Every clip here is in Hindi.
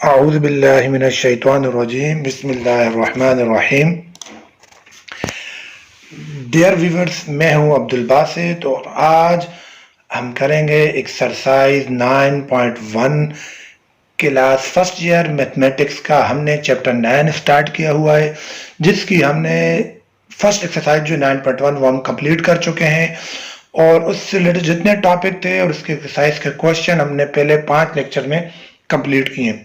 अऊज़ु बिल्लाहि मिनश शैतानिर रजीम बिस्मिल्लाहिर्रहमानिर रहीम। डियर व्यूअर्स, मैं हूं अब्दुल बासित और आज हम करेंगे exercise 9.1 class first year mathematics का। हमने चैप्टर 9 स्टार्ट किया हुआ है, जिसकी हमने फर्स्ट एक्सरसाइज जो 9.1 वो हम कंप्लीट कर चुके हैं और उससे रिलेटेड जितने टॉपिक थे और उसके एक्सरसाइज के क्वेश्चन हमने पहले 5 लेक्चर में कंप्लीट किए।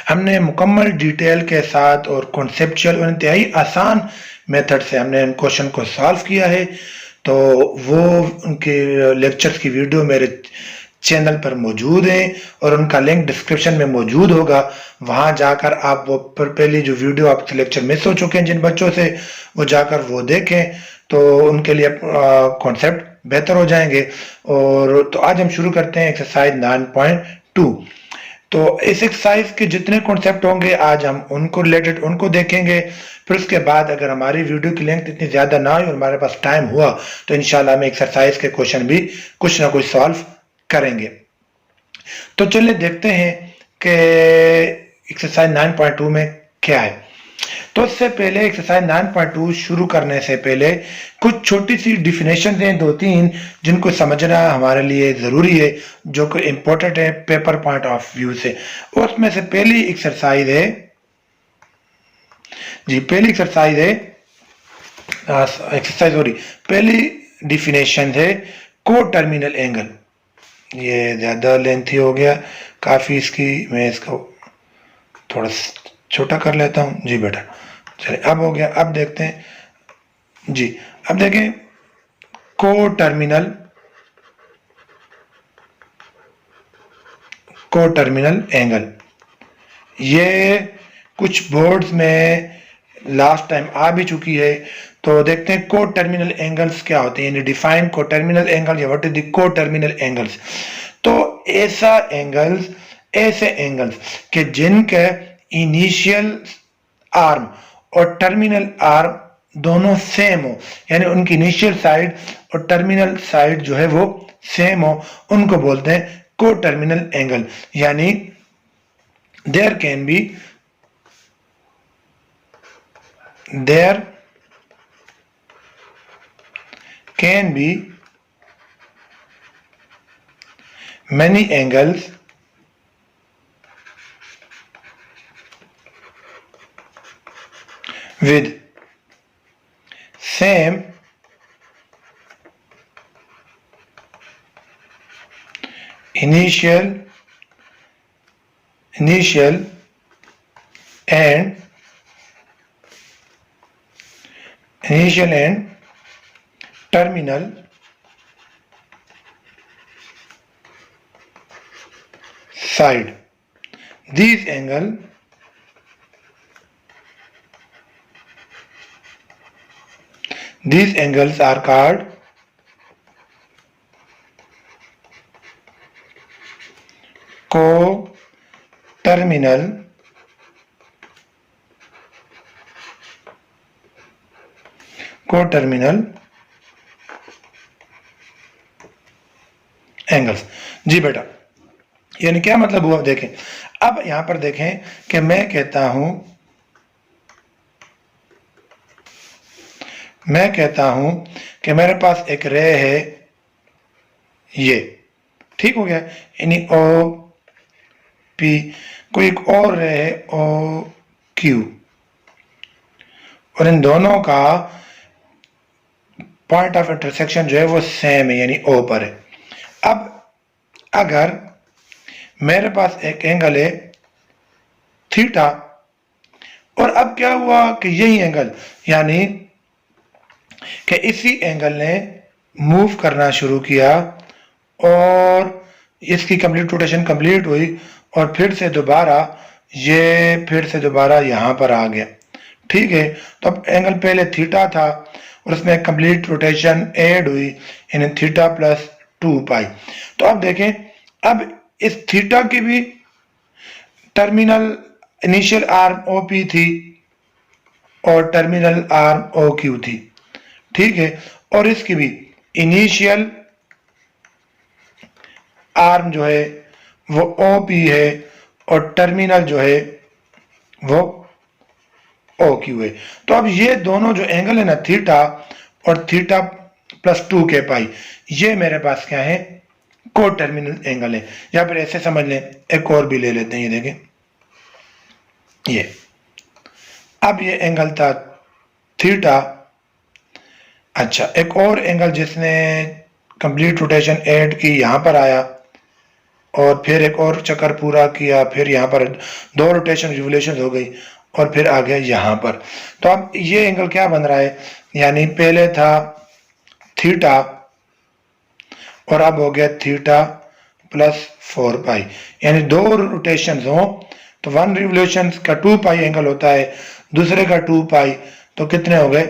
हमने मुकम्मल डिटेल के साथ और कॉन्सेप्चुअल और इंतहाई आसान मेथड से हमने इन क्वेश्चन को सॉल्व किया है। तो वो उनके लेक्चर्स की वीडियो मेरे चैनल पर मौजूद है और उनका लिंक डिस्क्रिप्शन में मौजूद होगा। वहां जाकर आप वो पहली जो वीडियो आपके लेक्चर मिस हो चुके हैं जिन बच्चों से, वो जाकर वो देखें तो उनके लिए कॉन्सेप्ट बेहतर हो जाएंगे। और तो आज हम शुरू करते हैं एक्सरसाइज 9.2। तो इस एक्सरसाइज के जितने कॉन्सेप्ट होंगे आज हम उनको रिलेटेड उनको देखेंगे। फिर उसके बाद अगर हमारी वीडियो की लेंथ इतनी ज्यादा ना हो और हमारे पास टाइम हुआ तो इंशाल्लाह हम एक्सरसाइज के क्वेश्चन भी कुछ ना कुछ सॉल्व करेंगे। तो चलिए देखते हैं कि एक्सरसाइज 9.2 में क्या है। तो इससे पहले एक्सरसाइज 9.2 शुरू करने से पहले कुछ छोटी सी डिफिनेशन हैं, 2-3 जिनको समझना हमारे लिए जरूरी है, जो कि इंपॉर्टेंट है पेपर पॉइंट ऑफ व्यू से। उसमें से पहली एक्सरसाइज है पहली एक्सरसाइज है एक्सरसाइज हो रही पहली डिफिनेशन है को टर्मिनल एंगल। ये ज्यादा लेंथी हो गया काफी, इसकी मैं इसको थोड़ा छोटा कर लेता हूं। जी बेटा, चलिए अब हो गया। अब देखते हैं जी, अब देखें को टर्मिनल एंगल। ये कुछ बोर्ड्स में लास्ट टाइम आ भी चुकी है। तो देखते हैं को टर्मिनल एंगल्स क्या होते हैं, यानी डिफाइन को टर्मिनल एंगल या व्हाट इज द को टर्मिनल एंगल्स। तो ऐसे एंगल्स के जिनके इनिशियल आर्म और टर्मिनल आर्म दोनों सेम हो, यानी उनकी इनिशियल साइड और टर्मिनल साइड जो है वो सेम हो, उनको बोलते हैं को टर्मिनल एंगल। यानी there can be many angles with same initial and terminal side. These angles are called co-terminal angles. जी बेटा, यानी क्या मतलब हुआ देखें। अब यहां पर देखें कि मैं कहता कि मेरे पास एक रे है, ये ठीक हो गया, यानी ओ पी, कोई एक और रे है ओ क्यू, और इन दोनों का पॉइंट ऑफ इंटरसेक्शन जो है वो सेम है, यानी ओ पर है। अब अगर मेरे पास एक एंगल है थीटा, और अब क्या हुआ कि यही एंगल, यानी कि इसी एंगल ने मूव करना शुरू किया और इसकी कंप्लीट रोटेशन कंप्लीट हुई और फिर से दोबारा यहां पर आ गया। ठीक है, तो अब एंगल पहले थीटा था और उसमें कंप्लीट रोटेशन ऐड हुई, यानी थीटा प्लस 2 पाई। तो अब देखें, अब इस थीटा की भी टर्मिनल इनिशियल आर्म ओपी थी और टर्मिनल आर्म ओ क्यू थी, ठीक है, और इसकी भी इनिशियल आर्म जो है वो ओपी है और टर्मिनल जो है वो ओ क्यू है। तो अब ये दोनों जो एंगल है ना, थीटा और थीटा प्लस 2 के पाई, ये मेरे पास क्या है, को टर्मिनल एंगल है। या फिर ऐसे समझ लें, एक और भी ले लेते हैं, ये देखें, ये अब ये एंगल था थीटा। अच्छा, एक और एंगल जिसने कंप्लीट रोटेशन ऐड की यहां पर आया और फिर एक और चक्कर पूरा किया, फिर यहाँ पर दो रोटेशन रिवोल्यूशन हो गई और फिर आ गया यहाँ पर। तो अब ये एंगल क्या बन रहा है, यानी पहले था थीटा और अब हो गया थीटा प्लस 4 पाई, यानी दो रोटेशन हो तो वन रिवोल्यूशन का 2 पाई एंगल होता है, दूसरे का 2 पाई, तो कितने हो गए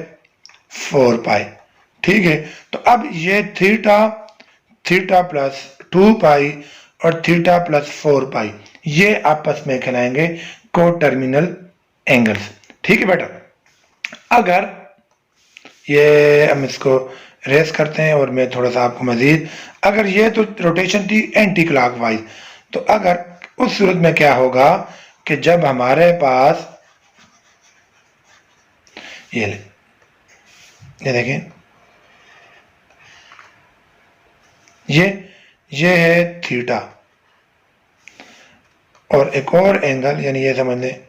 4 पाई। ठीक है, तो अब ये थीटा, थीटा प्लस 2 पाई और थीटा प्लस 4 पाई, ये आपस में कहलाएंगे को टर्मिनल एंगल्स। ठीक है बेटा, अगर ये हम इसको रेस करते हैं और मैं थोड़ा सा आपको मजीद, अगर ये तो रोटेशन थी एंटी क्लॉकवाइज, तो अगर उस सूरत में क्या होगा कि जब हमारे पास ये ले, ये देखें, ये है थीटा और एक और एंगल, यानी ये समझ लें,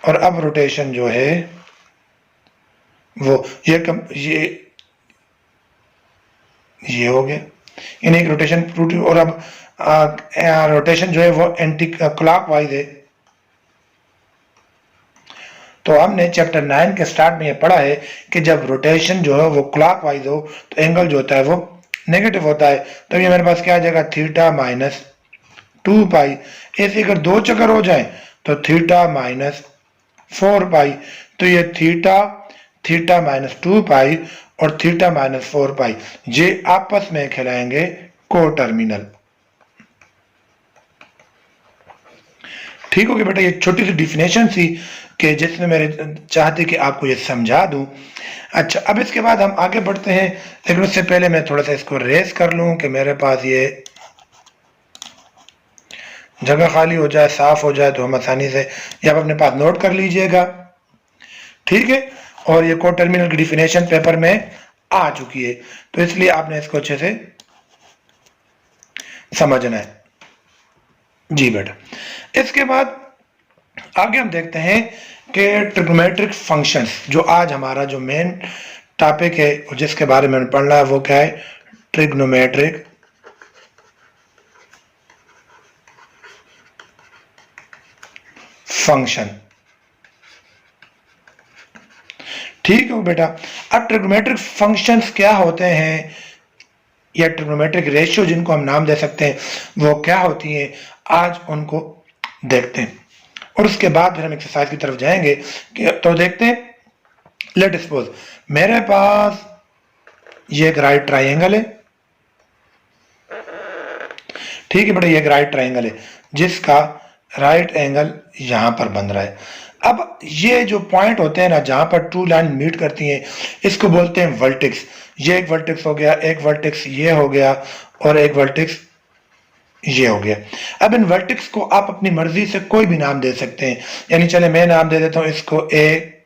और अब रोटेशन जो है वो ये हो गया, यानी एक रोटेशन टूटी, और अब रोटेशन जो है वो एंटी क्लॉकवाइज है। तो हमने चैप्टर 9 के स्टार्ट में ये पढ़ा है कि जब रोटेशन जो है वो क्लॉकवाइज हो तो एंगल जो होता है वो नेगेटिव होता है। तो ये मेरे पास क्या आ जाएगा, थीटा माइनस 2 पाई। ऐसे अगर दो चक्कर हो जाए तो थीटा माइनस 4 पाई। तो ये थीटा, थीटा माइनस 2 पाई और थीटा माइनस 4 पाई, ये आपस में कहलाएंगे को टर्मिनल। ठीक हो गया बेटा, ये छोटी सी डिफिनेशन थी कि जिसमें मेरे चाहते कि आपको ये समझा दूं। अच्छा, अब इसके बाद हम आगे बढ़ते हैं, लेकिन उससे पहले मैं थोड़ा सा इसको रेस कर लूं कि मेरे पास ये जगह खाली हो जाए, साफ हो जाए, तो हम आसानी से ये आप अपने पास नोट कर लीजिएगा। ठीक है, और ये को टर्मिनल की डिफिनेशन पेपर में आ चुकी है, तो इसलिए आपने इसको अच्छे से समझना है। जी बेटा, इसके बाद आगे हम देखते हैं कि ट्रिग्नोमेट्रिक फंक्शंस, जो आज हमारा जो मेन टॉपिक है जिसके बारे में पढ़ना है वो क्या है, ट्रिग्नोमेट्रिक फंक्शन। ठीक है बेटा, अब ट्रिग्नोमेट्रिक फंक्शंस क्या होते हैं या ट्रिग्नोमेट्रिक रेशियो जिनको हम नाम दे सकते हैं वो क्या होती हैं, आज उनको देखते हैं और उसके बाद फिर हम एक्सरसाइज की तरफ जाएंगे। तो देखते हैं, लेट सपोज मेरे पास ये एक राइट ट्राइंगल है। ठीक है बेटा, ये एक राइट ट्राइंगल है जिसका राइट एंगल यहां पर बन रहा है। अब ये जो पॉइंट होते हैं ना जहां पर टू लाइन मीट करती हैं, इसको बोलते हैं वर्टेक्स। ये एक वर्टेक्स हो गया, एक वर्टेक्स ये हो गया और एक वर्टेक्स ये हो गया। अब इन वर्टेक्स को आप अपनी मर्जी से कोई भी नाम दे सकते हैं, यानी चले मैं नाम दे देता हूं इसको ए,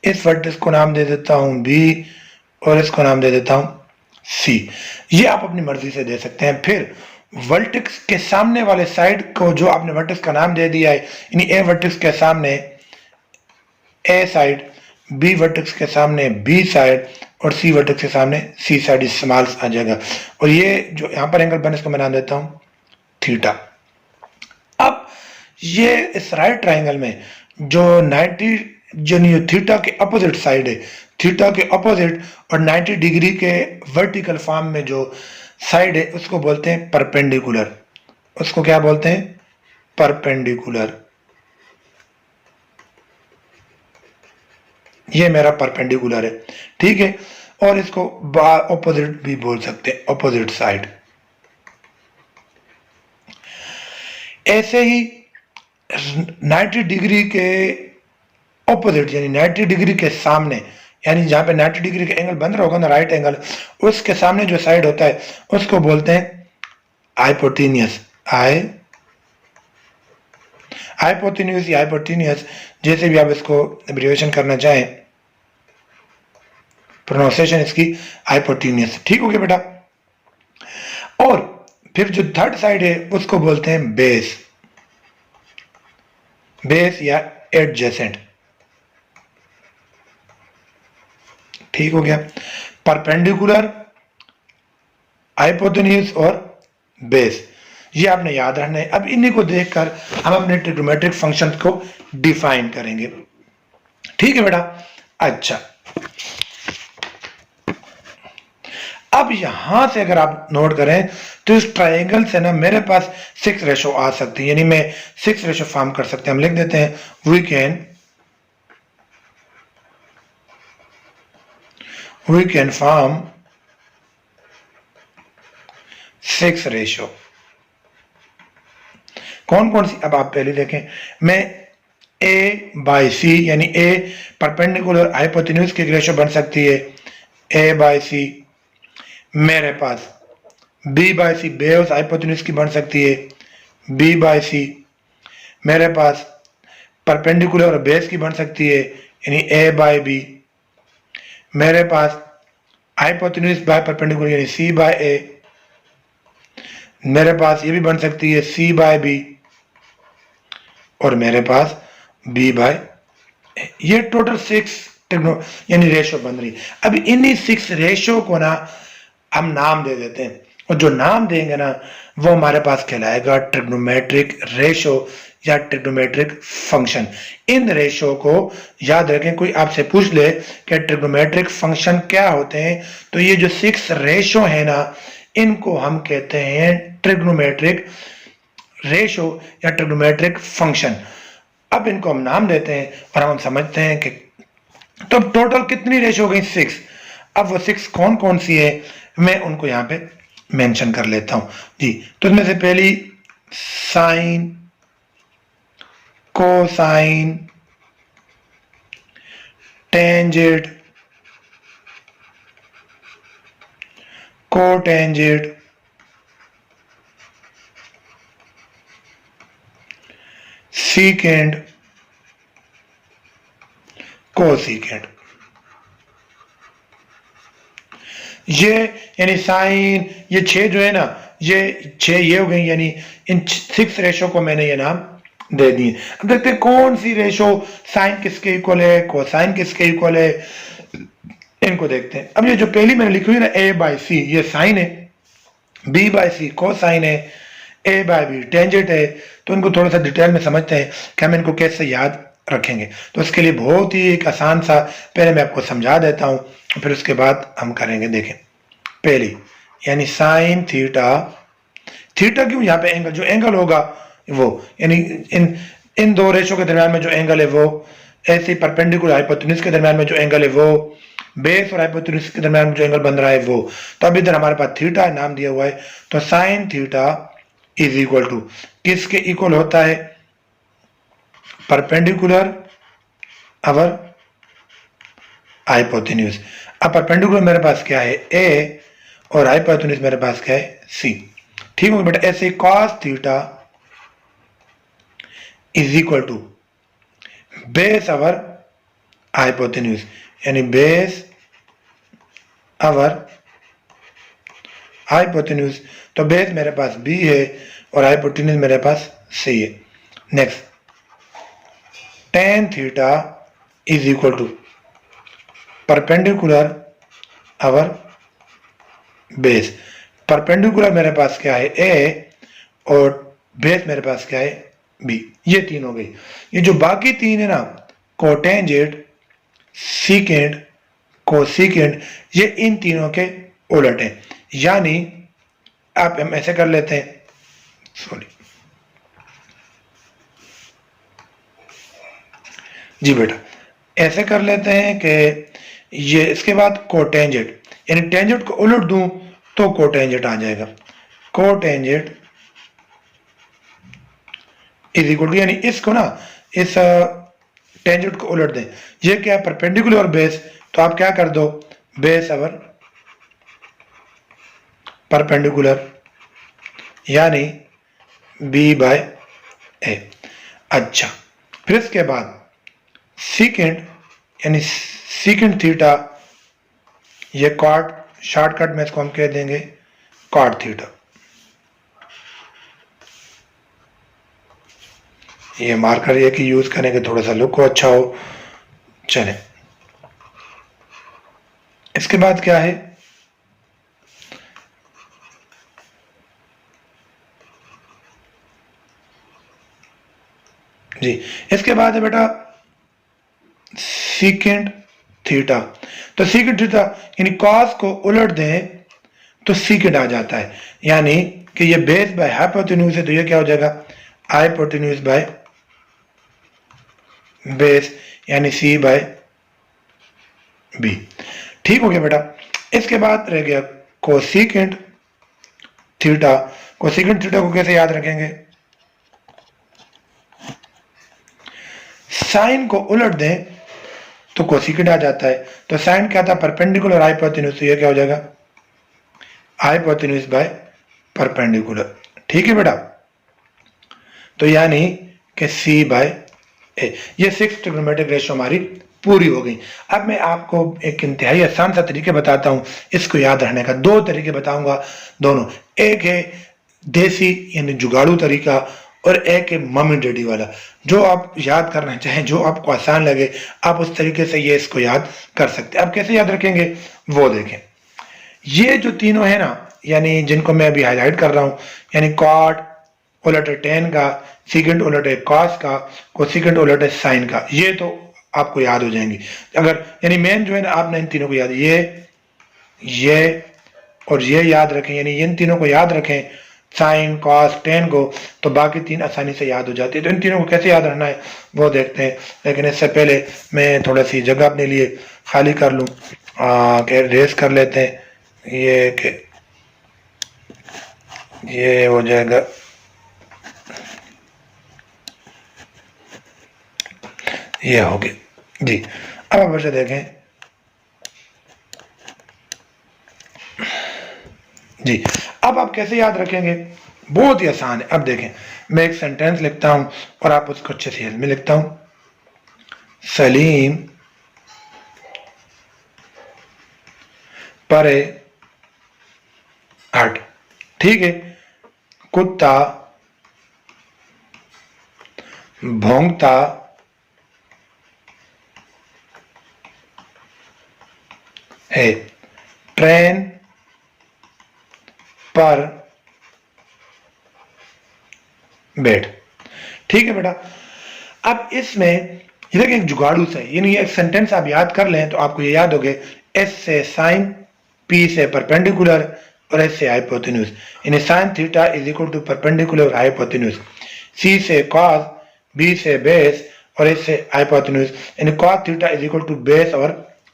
इस वर्टेक्स को नाम दे देता हूं बी और इसको नाम दे देता हूं सी। ये आप अपनी मर्जी से दे सकते हैं। फिर वर्टेक्स के सामने वाले साइड को जो आपने वर्टेक्स का नाम दे दिया है, यानी ए वर्टेक्स के सामने ए साइड, बी वर्टेक्स के सामने बी साइड और सी वर्टेक्स के सामने सी साइड इस्तेमाल आ जाएगा। और ये जो यहाँ पर एंगल बने इसको मैं नाम देता हूँ थीटा। अब ये इस राइट ट्राइंगल में जो 90 जो थीटा के अपोजिट साइड है, थीटा के अपोजिट और 90 डिग्री के वर्टिकल फॉर्म में जो साइड है उसको बोलते हैं परपेंडिकुलर। उसको क्या बोलते हैं, परपेंडिकुलर। ये मेरा परपेंडिकुलर है। ठीक है, और इसको ऑपोजिट भी बोल सकते हैं, ऑपोजिट साइड। ऐसे ही 90 डिग्री के ऑपोजिट यानी 90 डिग्री के सामने, यानी जहां पे 90 डिग्री का एंगल बन रहा होगा ना राइट एंगल, उसके सामने जो साइड होता है उसको बोलते हैं हाइपोटेन्यूस, हाइपोटेन्यूज या हाइपोटेनियस, जैसे भी आप इसको एब्रिविएशन करना चाहें, प्रोनाउंसिएशन इसकी हाइपोटेनियस। ठीक हो गया बेटा। और फिर जो थर्ड साइड है उसको बोलते हैं बेस, बेस या एडजेसेंट। ठीक हो गया। परपेंडिकुलर, हाइपोटेन्यूज और बेस, ये आपने याद रखना है। अब इन्हीं को देखकर हम अपने ट्रिग्नोमेट्रिक फंक्शन को डिफाइन करेंगे। ठीक है बेटा। अच्छा, अब यहां से अगर आप नोट करें तो इस ट्रायंगल से ना मेरे पास 6 रेशो आ सकती है, यानी मैं 6 रेशो फॉर्म कर सकते हैं। हम लिख देते हैं वी कैन फॉर्म 6 रेशो। कौन कौन सी, अब आप पहले देखें, मैं ए बाई सी यानी ए परपेंडिकुलर हाइपोटेन्यूज की रेशो बन सकती है ए बाई सी। मेरे पास B by C base hypotenuse की बन सकती है बी बाई सी। मेरे पास परपेंडिकुलर और बेस की बन सकती है यानी ए बाई बी। मेरे पास हाइपोटेन्यूज बाय परपेंडिकुलर यानी सी बाय ए। मेरे पास ये भी बन सकती है सी बाय बी, और मेरे पास बी बाय ए। ये टोटल 6 यानी रेशो बन रही। अब इन्हीं 6 रेशो को ना हम नाम दे देते हैं, और जो नाम देंगे ना वो हमारे पास कहलाएगा ट्रिग्नोमेट्रिक रेशो या ट्रिग्नोमेट्रिक फंक्शन। इन रेशो को याद रखें। कोई आपसे पूछ ले कि ट्रिग्नोमेट्रिक फंक्शन क्या होते हैं, तो ये जो 6 रेशो है ना इनको हम कहते हैं ट्रिग्नोमेट्रिक रेशो या ट्रिग्नोमेट्रिक फंक्शन। अब इनको हम नाम देते हैं और हम समझते हैं कि तो टोटल कितनी रेशो हो गई 6। अब वो 6 कौन कौन सी है मैं उनको यहां पे मेंशन कर लेता हूं जी। तो इसमें से पहली sine, cosine, tangent, cotangent, secant, cosecant. ये यानी साइन, ये 6 जो है ना, ये 6 ये हो गई, यानी इन 6 रेशो को मैंने ये नाम दे दिए। अब देखते हैं कौन सी रेशो साइन किसके इक्वल है, कोसाइन किसके इक्वल है, इनको देखते हैं। अब ये जो पहली मैंने लिखी हुई ना ए बाई सी, ये साइन है, बी बाई सी कोसाइन है, ए बाई बी टेंजेंट है। तो इनको थोड़ा सा डिटेल में समझते हैं कि हम इनको कैसे याद रखेंगे। तो इसके लिए बहुत ही एक आसान सा पहले मैं आपको समझा देता हूं, फिर उसके बाद हम करेंगे। देखें पहली यानी साइन थीटा, थीटा क्यों, यहाँ पे एंगल, जो एंगल होगा वो यानी इन दो रेशो के दरमियान में जो एंगल है वो, ऐसे परपेंडिकुलर हाइपोटेन्यूज के दरमियान में जो एंगल है वो, बेस और हाइपोटेन्यूज के दरमियान में जो एंगल बन रहा है वो। तो अब इधर हमारे पास थीटा नाम दिया हुआ है, तो sine theta is equal to किसके इक्वल होता है, परपेंडिकुलर अवर हाइपोटेन्यूज। अब परपेंडिकुलर मेरे पास क्या है ए, और हाइपोटेन्यूज मेरे पास क्या है सी। ठीक हो बेटा। ऐसे cos theta is equal to base over hypotenuse, यानी बेस अवर हाइपोटेन्यूज। तो बेस मेरे पास बी है और हाइपोटेन्यूज मेरे पास सी है। Next tan theta is equal to perpendicular over base. Perpendicular मेरे पास क्या है ए, और बेस मेरे पास क्या है बी। ये तीन हो गई। ये जो बाकी तीन है ना, कोटेंजेंट, सीकेंड, कोसीकेंड, ये इन तीनों के उलट है। यानी आप हम ऐसे कर लेते हैं, सॉरी जी बेटा, ऐसे कर लेते हैं कि ये इसके बाद कोटेंजेंट, यानी टेंजेंट को उलट दूं तो कोटेंजेंट आ जाएगा। कोटेंजेंट इज इक्वल टू, यानी इसको ना इस टेंजेंट को उलट दें। ये क्या है, परपेंडिकुलर और बेस, तो आप क्या कर दो, बेस अवर परपेंडिकुलर यानी बी बाय ए। अच्छा, फिर इसके बाद सीकेंट यानी सीकेंट थीटा, ये कॉट, शॉर्टकट में इसको हम कह देंगे कॉट थीटा। ये मार्कर ये कि यूज करेंगे थोड़ा सा लुक को अच्छा हो। चले, इसके बाद क्या है, जी इसके बाद है बेटा सीकेंट थीटा। तो सीकेंट थीटा यानी कॉस को उलट दें तो सीकेंट आ जाता है, यानी कि ये बेस बाय हाइपोटेन्यूज है, तो ये क्या हो जाएगा हाइपोटेन्यूज बाय बेस, यानी सी बाय बी। ठीक हो गया बेटा। इसके बाद रह गया कोसेकेंट थीटा। कोसेकेंट थीटा को कैसे याद रखेंगे, साइन को उलट दें तो कोसेकेंट आ जाता है। तो साइन क्या था, परपेंडिकुलर हाइपोटेन्यूज, तो ये क्या हो जाएगा हाइपोटेन्यूज बाय परपेंडिकुलर। ठीक है बेटा, तो यानी कि सी बाय ए। ये 6 ट्रिग्नोमेट्रिक रेशियो हमारी पूरी हो गई। अब मैं आपको एक इंतहाई आसान सा तरीके बताता हूं इसको याद रखने का। 2 तरीके बताऊंगा दोनों, एक है देसी यानी जुगाड़ू तरीका और एक है मम्मी डैडी वाला। जो आप याद करना चाहें, जो आपको आसान लगे, आप उस तरीके से ये इसको याद कर सकते हैं। अब कैसे याद रखेंगे वो देखें। ये जो तीनों है ना, यानी जिनको मैं अभी हाईलाइट कर रहा हूं, यानी कॉट उलट है टेन का, सीकेंट उलट है कॉस का, कोसेकेंट उलट है साइन का, ये तो आपको याद हो जाएंगी। अगर यानी मेन जो है ना, आपने इन तीनों को याद, ये और ये याद रखें, यानी इन तीनों को याद रखें, साइन कॉस टेन को, तो बाकी 3 आसानी से याद हो जाती है। तो इन तीनों को कैसे याद रखना है वो देखते हैं, लेकिन इससे पहले मैं थोड़ा सी जगह अपने लिए खाली कर लूँ, रेस कर लेते हैं। ये हो जाएगा, ये हो गया जी। अब आप वैसे देखें जी, अब आप कैसे याद रखेंगे, बहुत ही आसान है। अब देखें, मैं एक सेंटेंस लिखता हूं और आप उसको अच्छे से में लिखता हूं। सलीम परे हट, ठीक है। कुत्ता भौंकता है। ट्रेन पर बैठ। ठीक है बेटा, अब इसमें ये देखिए एक जुगाड़ू से, यानी एक सेंटेंस आप याद कर लें तो आपको ये याद हो गए, एस से साइन, पी से परपेंडिकुलर और एस से हाइपोटेन्यूज, यानी sine theta is equal to perpendicular hypotenuse. C से कॉस, बी से बेस और एस से हाइपोटेन्यूज, यानी cos theta is equal to base और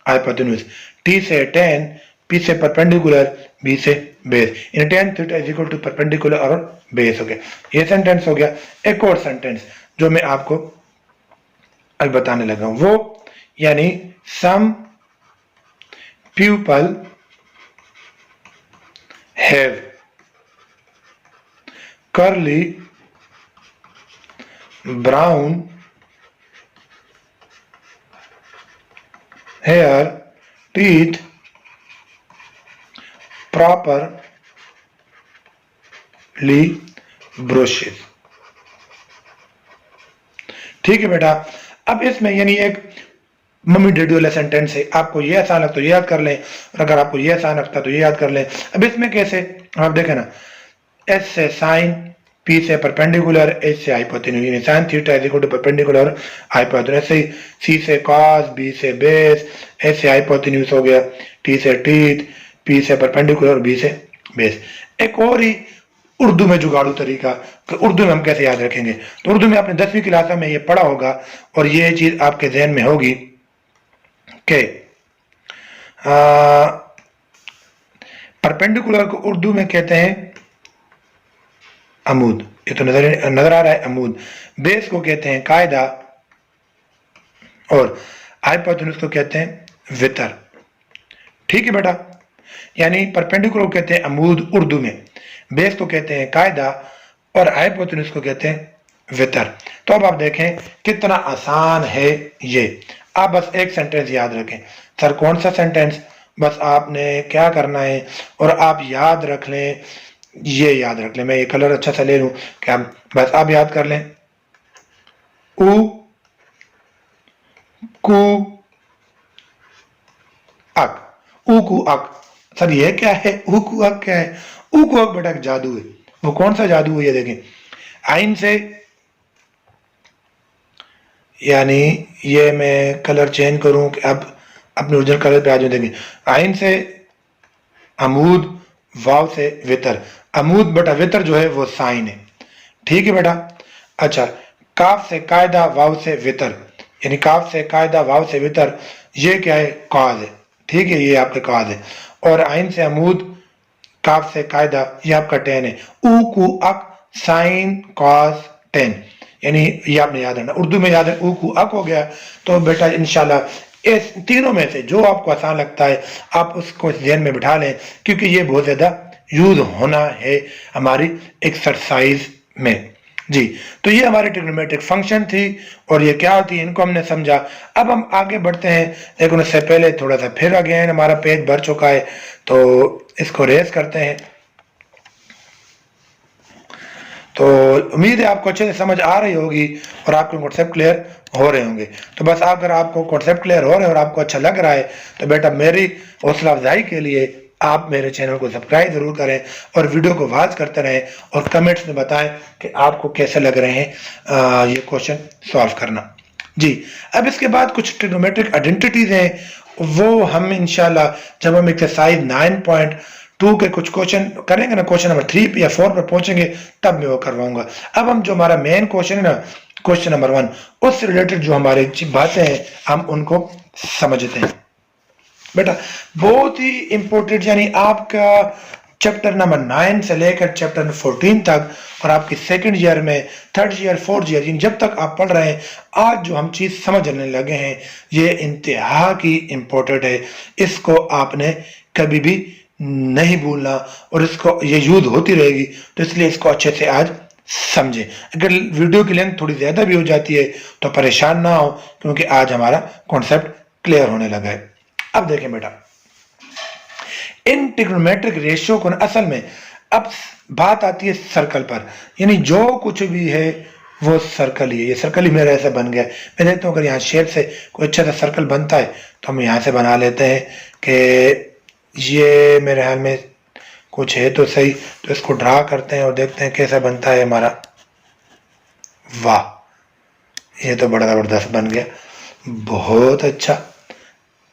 हाइपोटेन्यूज। टी से टेन, पी से परपेंडिकुलर, बी से बेस, यानी tan theta is equal to perpendicular और बेस हो गया। ये सेंटेंस हो गया। एक और सेंटेंस जो मैं आपको अभी बताने लगा हूं, वो यानी some people have curly brown hair, teeth, properly brushes। ठीक है बेटा, अब इसमें यानी एक मम्मी डैडी वाला सेंटेंस है, आपको ये आसान लगता तो ये याद कर लें, और अगर आपको ये आसान लगता तो ये याद कर लें। अब इसमें कैसे, आप देखें ना, एस से साइन, पी से परपेंडिकुलर, एच से हाइपोटेन्यूज, यानी sine theta is equal to perpendicular hypotenuse. ऐसे ही सी से कॉस, बी से बेस, एच से हाइपोटेन्यूज हो गया, टी से टीथ, पी से परपेंडिकुलर और बी से बेस। एक और ही उर्दू में जुगाड़ू तरीका कि उर्दू में हम कैसे याद रखेंगे, तो उर्दू में आपने 10वीं क्लास में ये पढ़ा होगा और ये चीज आपके जहन में होगी कि परपेंडिकुलर को उर्दू में कहते हैं अमूद, ये तो नजर आ रहा है अमूद। बेस को कहते हैं कायदा और हाइपोटेन्यूज को कहते हैं वितर। ठीक है बेटा, यानी परपेंडिकुलर को कहते हैं अमूद उर्दू में, बेस को कहते हैं कायदा और हाइपोटेन्यूज को कहते हैं वितर। तो अब आप देखें कितना आसान है ये। आप बस एक सेंटेंस याद रखें। सर कौन सा सेंटेंस? बस आपने क्या करना है, और आप याद रख लें, ये याद रख लें, मैं ये कलर अच्छा सा ले लूं क्या, बस आप याद कर लें। उ कु अक, ऊ कु अक। सर ये क्या है? ऊ कु अक क्या है? ऊ कु अक बेटा जादू है। वो कौन सा जादू है ये देखें। आइन से, यानी ये मैं कलर चेंज करूं कि अब अपने ओरिजिनल कलर पे आ जाऊं। देखें आइन से अमूद, वाव से वितर। अमूद बेटा वितर जो है वो साइन है, ठीक है बेटा। अच्छा, काफ से कायदा, वाव से वितर, यानी काफ से कायदा वाव से वितर, ये क्या है? कॉज है, ठीक है, ये आपके कॉज है। और आइन से अमूद, काफ से कायदा, ये आपका टेन है। ऊ कु अक साइन कॉस टेन, यानी ये आपने याद रखना। उर्दू में याद है ऊ कु अक हो गया। तो बेटा इंशाल्लाह इस तीनों में से जो आपको आसान लगता है आप उसको ध्यान में बिठा लें, क्योंकि ये बहुत ज्यादा यूज होना है हमारी एक्सरसाइज में। जी, तो ये हमारी ट्रिग्नोमेट्रिक फंक्शन थी और ये क्या होती है इनको हमने समझा। अब हम आगे बढ़ते हैं, लेकिन उससे पहले थोड़ा सा फिर अगेन हमारा पेज भर चुका है, तो इसको रेस करते हैं। तो उम्मीद है आपको अच्छे से समझ आ रही होगी और आपके कॉन्सेप्ट क्लियर हो रहे होंगे। तो बस अगर आपको कॉन्सेप्ट क्लियर हो रहे हैं और आपको अच्छा लग रहा है तो बेटा मेरी हौसला अफजाई के लिए आप मेरे चैनल को सब्सक्राइब जरूर करें और वीडियो को वॉच करते रहें और कमेंट्स में बताएं कि आपको कैसे लग रहे हैं ये क्वेश्चन सॉल्व करना। जी, अब इसके बाद कुछ ट्रिग्नोमेट्रिक आइडेंटिटीज हैं, वो हम इंशाल्लाह जब हम एक्सरसाइज 9.2 के कुछ क्वेश्चन करेंगे ना, क्वेश्चन नंबर 3 या 4 पर पहुंचेंगे तब मैं वो करवाऊंगा। अब हम जो हमारा मेन क्वेश्चन है ना, क्वेश्चन नंबर 1, उससे रिलेटेड जो हमारी बातें हैं हम उनको समझते हैं। बेटा बहुत ही इंपॉर्टेंट, यानी आपका चैप्टर नंबर 9 से लेकर चैप्टर नंबर 14 तक और आपकी सेकंड ईयर में, थर्ड ईयर, फोर्थ ईयर, जब तक आप पढ़ रहे हैं, आज जो हम चीज समझने लगे हैं ये इंतहा की इंपॉर्टेंट है। इसको आपने कभी भी नहीं भूलना और इसको ये यूज होती रहेगी, तो इसलिए इसको अच्छे से आज समझे। अगर वीडियो की लेंथ थोड़ी ज्यादा भी हो जाती है तो परेशान ना हो, क्योंकि आज हमारा कॉन्सेप्ट क्लियर होने लगा है। अब देखें बेटा, इन ट्रिग्नोमेट्रिक रेशियो को असल में अब बात आती है सर्कल पर, यानी जो कुछ भी है वो सर्कल ही है। ये सर्कल ही मेरा ऐसा बन गया है। मैं देखता हूँ अगर यहाँ शेप से कोई अच्छा सा सर्कल बनता है तो हम यहाँ से बना लेते हैं कि ये मेरे ख्याल में कुछ है तो सही, तो इसको ड्रा करते हैं और देखते हैं कैसा बनता है हमारा। वाह, ये तो बड़ा जबरदस्त बन गया, बहुत अच्छा।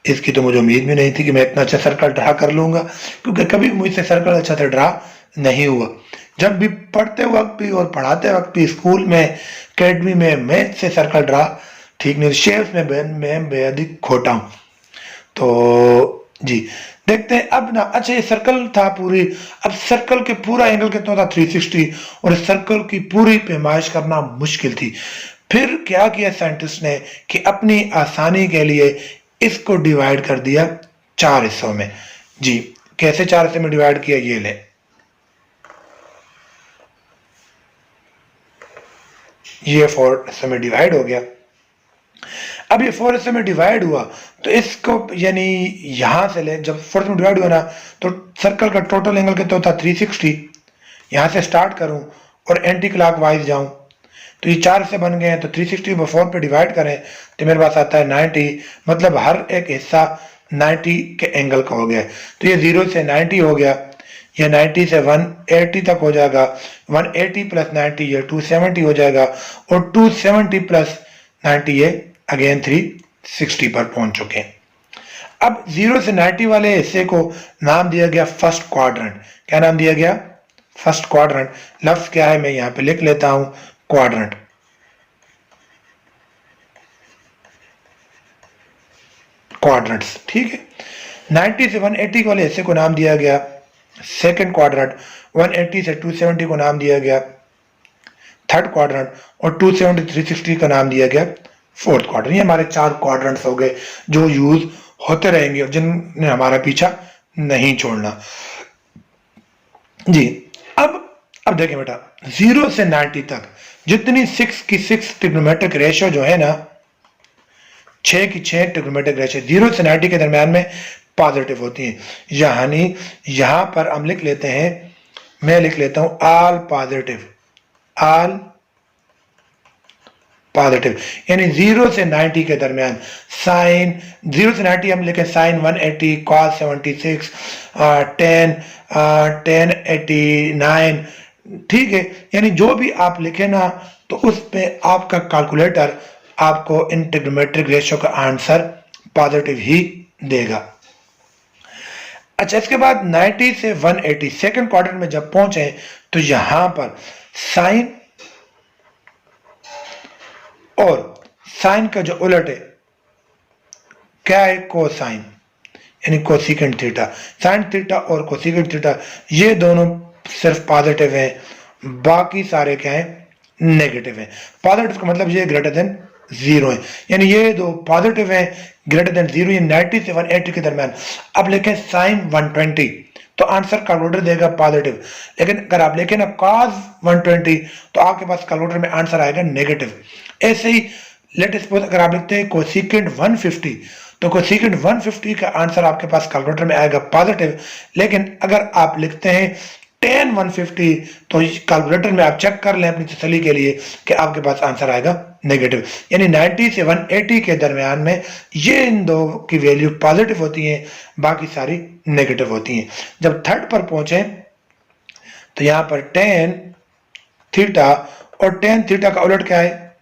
इसकी तो मुझे उम्मीद भी नहीं थी कि मैं इतना अच्छा सर्कल ड्रा कर लूंगा, क्योंकि कभी मुझसे सर्कल अच्छा से ड्रा नहीं हुआ। जब भी पढ़ते वक्त भी और पढ़ाते वक्त भी स्कूल में, अकेडमी में, मैथ से सर्कल ड्रा ठीक नहीं, शेप्स में मैं बेहद ही खोटा हूं। तो जी देखते हैं अब ना। अच्छा, ये सर्कल था पूरी, अब सर्कल के पूरा एंगल कितना था? 360, और इस सर्कल की पूरी पैमाइश करना मुश्किल थी। फिर क्या किया साइंटिस्ट ने कि अपनी आसानी के लिए इसको डिवाइड कर दिया 4 हिस्सों में। जी, कैसे 4 हिस्से में डिवाइड किया? ये ले, ये 4 हिस्से में डिवाइड हो गया। अब ये 4 हिस्से में डिवाइड हुआ तो इसको, यानी यहां से ले, जब 4 में डिवाइड हुआ ना, तो सर्कल का टोटल एंगल कितना होता? 360। यहां से स्टार्ट करूं और एंटी क्लॉकवाइज जाऊं तो ये 4 हिस्से बन गए हैं। तो 360 को 4 पे डिवाइड करें तो मेरे पास आता है 90, मतलब हर एक हिस्सा 90 के एंगल का हो गया। तो ये 0 से 90 हो गया, ये 90 से 180 तक हो जाएगा, 180 प्लस 90 ये 270 हो जाएगा, और 270 प्लस 90 ये अगेन 360 पर पहुंच चुके हैं। अब 0 से 90 वाले हिस्से को नाम दिया गया फर्स्ट क्वाड्रेंट। क्या नाम दिया गया? First quadrant. लफ्ज क्या है मैं यहां पे लिख लेता हूं, क्वाड्रेंट। क्वाड्रेंट्स, ठीक है। 90 से 180 वाले हिस्से को नाम दिया गया सेकंड क्वाड्रेंट, 180 से 270 को नाम दिया गया थर्ड क्वाड्रेंट, और 270 360 का नाम दिया गया फोर्थ क्वाड्रेंट। ये हमारे 4 क्वाड्रेंट्स हो गए जो यूज होते रहेंगे और जिन्हें हमारा पीछा नहीं छोड़ना। जी, अब देखें बेटा, 0 से 90 तक जितनी 6 की 6 ट्रिग्नोमेट्रिक रेशियो जो है ना, 6 की 6 ट्रिग्नोमेट्रिक रेशियो 0 से 90 के दरमियान में पॉजिटिव होती है। यानी यहां पर हम लिख लेते हैं, मैं लिख लेता हूं ऑल पॉजिटिव, ऑल पॉजिटिव, यानी 0 से 90 के दरमियान साइन 0 से 90 हम लिखें साइन 180, कॉस 76, 1089, ठीक है। यानी जो भी आप लिखे ना, तो उस पे आपका कैलकुलेटर आपको इन ट्रिग्नोमेट्रिक रेशियो का आंसर पॉजिटिव ही देगा। अच्छा, इसके बाद 90 से 180 सेकंड क्वार्टर में जब पहुंचे तो यहां पर साइन और साइन का जो उलट है क्या है, कोसाइन, यानी कोसिकेंट थीटा। साइन थीटा और कोसिकेंट थीटा ये दोनों सिर्फ पॉजिटिव हैं, बाकी सारे क्या हैं, नेगेटिव हैं। पॉजिटिव का मतलब ये ग्रेटर देन 0 है, यानी ये दो पॉजिटिव हैं, ग्रेटर देन 0, ये 90 से 180 के दरमियान। अब लिखें साइन 120 तो आंसर कैलकुलेटर देगा पॉजिटिव, लेकिन अगर आप लिखें ना कॉस 120 तो आपके पास कैलकुलेटर में आंसर आएगा नेगेटिव। ऐसे ही लेट सपोज अगर आप लिखते हैं कोसिकेंट 150 तो कोसिकेंट 150 का आंसर आपके पास कैलकुलेटर में आएगा पॉजिटिव, लेकिन अगर आप लिखते हैं tan 150 तो कैलकुलेटर में आप चेक कर लें अपनी तसल्ली के लिए कि आपके पास आंसर आएगा नेगेटिव। यानी 90 से 180 के दरमियान में ये इन दो की वैल्यू पॉजिटिव होती है, बाकी सारी नेगेटिव होती हैं। जब थर्ड पर पहुंचे तो यहां पर tan थीटा और tan थीटा का उलट क्या है,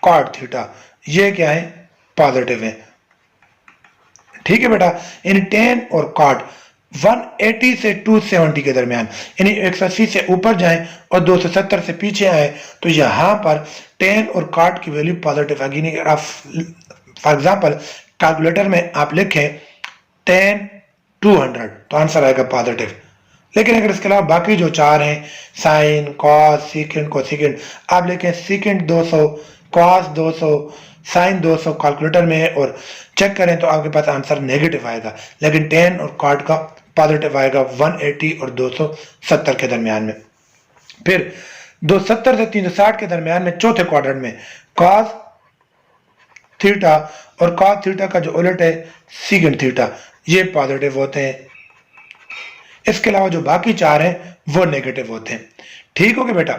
कॉट थीटा, ये क्या है, पॉजिटिव है। ठीक है बेटा, यानी tan और कॉट 180 से 270 के दरमियान, यानी 180 से ऊपर जाएं और 270 से पीछे आए तो यहां पर tan और कॉट की वैल्यू पॉजिटिव आएगी। नहीं, आप फॉर एग्जांपल कैलकुलेटर में आप लिखें tan 200 तो आंसर आएगा पॉजिटिव। लेकिन अगर इसके अलावा बाकी जो चार हैं साइन, कॉस, सीकेंट, कोसिकेंट, आप लिखें सीकेंट 200, कॉस 200, साइन 200 कैलकुलेटर में और चेक करें तो आपके पास आंसर नेगेटिव आएगा, लेकिन tan और कॉट का पॉजिटिव आएगा 180 और 270 के दरमियान में। फिर 270 से 360 के दरमियान में चौथे क्वाड्रेंट में कॉस थीटा और कॉस थीटा का जो उलट है सीकेंट थीटा, ये पॉजिटिव होते हैं। इसके अलावा जो बाकी चार हैं वो नेगेटिव होते हैं। ठीक हो गया बेटा।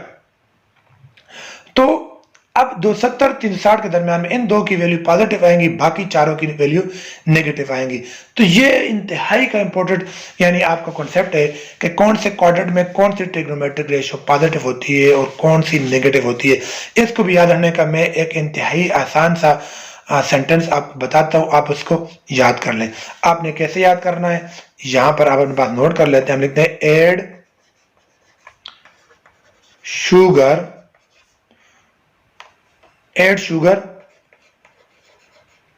तो अब 270 360 के दरमियान में इन दो की वैल्यू पॉजिटिव आएंगी, बाकी चारों की वैल्यू नेगेटिव आएंगी। तो ये इंतहाई का इंपॉर्टेंट यानी आपका कॉन्सेप्ट है कि कौन से क्वाड्रेंट में कौन सी ट्रिग्नोमेट्रिक रेशियो पॉजिटिव होती है और कौन सी नेगेटिव होती है। इसको भी याद रखने का मैं एक इंतहाई आसान सा सेंटेंस आपको बताता हूं, आप उसको याद कर लें। आपने कैसे याद करना है, यहां पर आप अपने पास नोट कर लेते हैं। हम लिखते हैं एड शुगर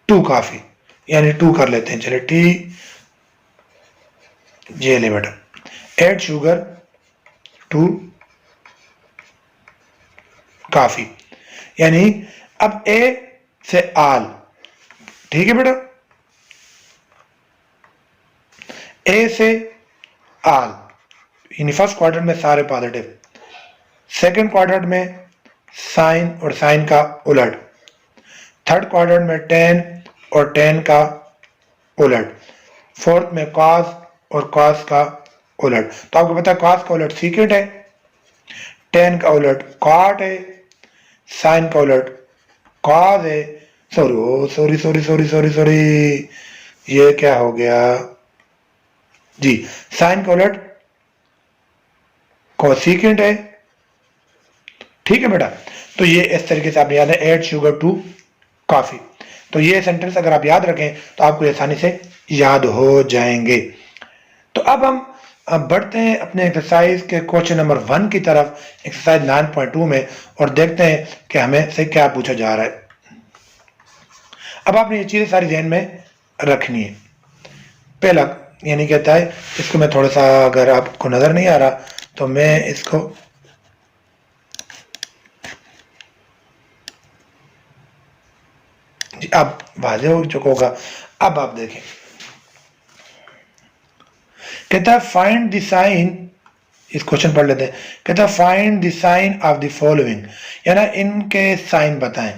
टू कॉफी, यानी 2 कर लेते हैं, चले टी जे ले बेटा, एड शुगर टू कॉफी, यानी अब ए से आल, ठीक है बेटा, ए से आल, यानी फर्स्ट क्वाड्रेंट में सारे पॉजिटिव, सेकंड क्वाड्रेंट में साइन और साइन का उलट, थर्ड क्वाड्रेंट में tan और tan का उलट, फोर्थ में cos और cos का उलट। तो आपको पता है cos का उलट सीकेंट है, tan का उलट cot है, साइन का उलट cos है। सॉरी, ये क्या हो गया जी, साइन का उलट कोसिकेंट है। ठीक है बेटा, तो ये इस तरीके से आपने याद है एड शुगर टू कॉफी। तो ये सेंटेंस अगर आप याद रखें तो आपको आसानी से याद हो जाएंगे। तो अब हम बढ़ते हैं अपने एक्सरसाइज के क्वेश्चन नंबर 1 की तरफ, एक्सरसाइज 9.2 में, और देखते हैं कि हमें से क्या पूछा जा रहा है। अब आपने ये चीजें सारी ध्यान में रखनी है। पहला यानी कहता है, इसको मैं थोड़ा सा, अगर आपको नजर नहीं आ रहा तो मैं इसको अब वाजे हो चुका होगा। अब आप देखें, कहता है फाइंड द साइन इस क्वेश्चन पढ़ लेते हैं। कहता है find the sine of the following, यानी इनके साइन बताएं।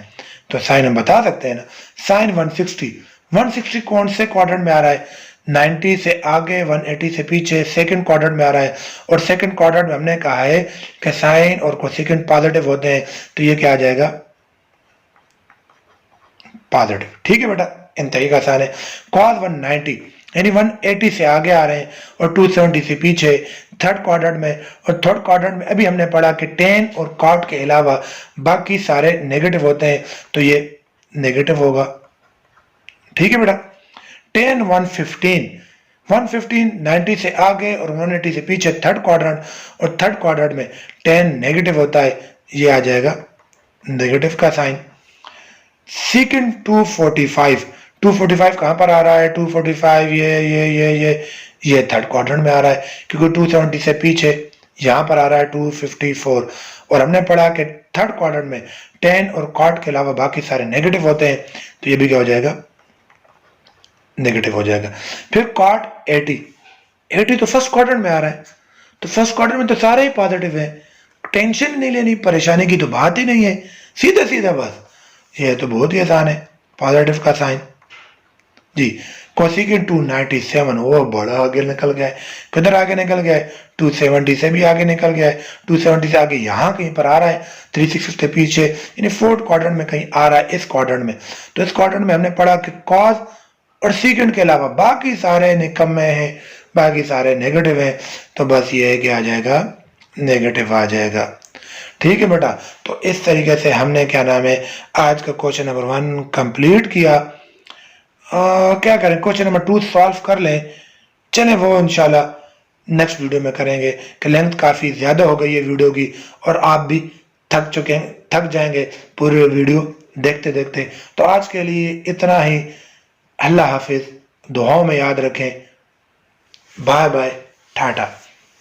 तो साइन हम बता सकते हैं ना, साइन 160 कौन से क्वाड्रेंट में आ रहा है, 90 से आगे 180 से पीछे सेकंड क्वाड्रेंट में आ रहा है, और सेकंड क्वाड्रेंट में हमने कहा है कि साइन और कोसेकेंट पॉजिटिव होते हैं, तो ये क्या आ जाएगा, पॉजिटिव। ठीक है बेटा, इंतहाई का आसान है। cos 190 यानी 180 से आगे आ रहे हैं और 270 से पीछे थर्ड क्वाड्रेंट में, और थर्ड क्वाड्रेंट में अभी हमने पढ़ा कि tan और cot के अलावा बाकी सारे नेगेटिव होते हैं, तो ये नेगेटिव होगा। ठीक है बेटा, tan 115 90 से आगे और 180 से पीछे थर्ड क्वाड्रेंट, और थर्ड क्वाड्रेंट में tan नेगेटिव होता है, ये आ जाएगा नेगेटिव का साइन। सेकंड 245 कहां पर आ रहा है, 245 ये थर्ड क्वाड्रेंट में आ रहा है, क्योंकि 270 से पीछे यहां पर आ रहा है 254, और हमने पढ़ा कि थर्ड क्वाड्रेंट में tan और cot के अलावा बाकी सारे नेगेटिव होते हैं, तो ये भी क्या हो जाएगा, नेगेटिव हो जाएगा। फिर cot 80 तो फर्स्ट क्वाड्रेंट में आ रहा है, तो फर्स्ट क्वाड्रेंट में तो सारे ही पॉजिटिव है, टेंशन नहीं लेनी, परेशानी की तो बात ही नहीं है, सीधा सीधा बस, ये तो बहुत ही आसान है, पॉजिटिव का साइन जी। कोसेकेंट 297 वो बड़ा आगे निकल गया है, किधर आगे निकल गया है, 270 से भी आगे निकल गया है, 270 से आगे यहाँ कहीं पर आ रहा है, 360 के पीछे, यानी फोर्थ क्वाड्रेंट में कहीं आ रहा है इस क्वाड्रेंट में। तो इस क्वाड्रेंट में हमने पढ़ा कि कॉस और सेकंड के अलावा बाकी सारे निकम्मे हैं, बाकी सारे नेगेटिव हैं, तो बस ये क्या आ जाएगा, नेगेटिव आ जाएगा। ठीक है बेटा, तो इस तरीके से हमने क्या नाम है आज का क्वेश्चन नंबर 1 कंप्लीट किया। क्या करें, क्वेश्चन नंबर 2 सॉल्व कर लें, चले वो इंशाल्लाह नेक्स्ट वीडियो में करेंगे, कि लेंथ काफ़ी ज़्यादा हो गई है वीडियो की, और आप भी थक जाएंगे पूरे वीडियो देखते देखते। तो आज के लिए इतना ही, अल्लाह हाफिज़, दुआओं में याद रखें, बाय बाय, टाटा।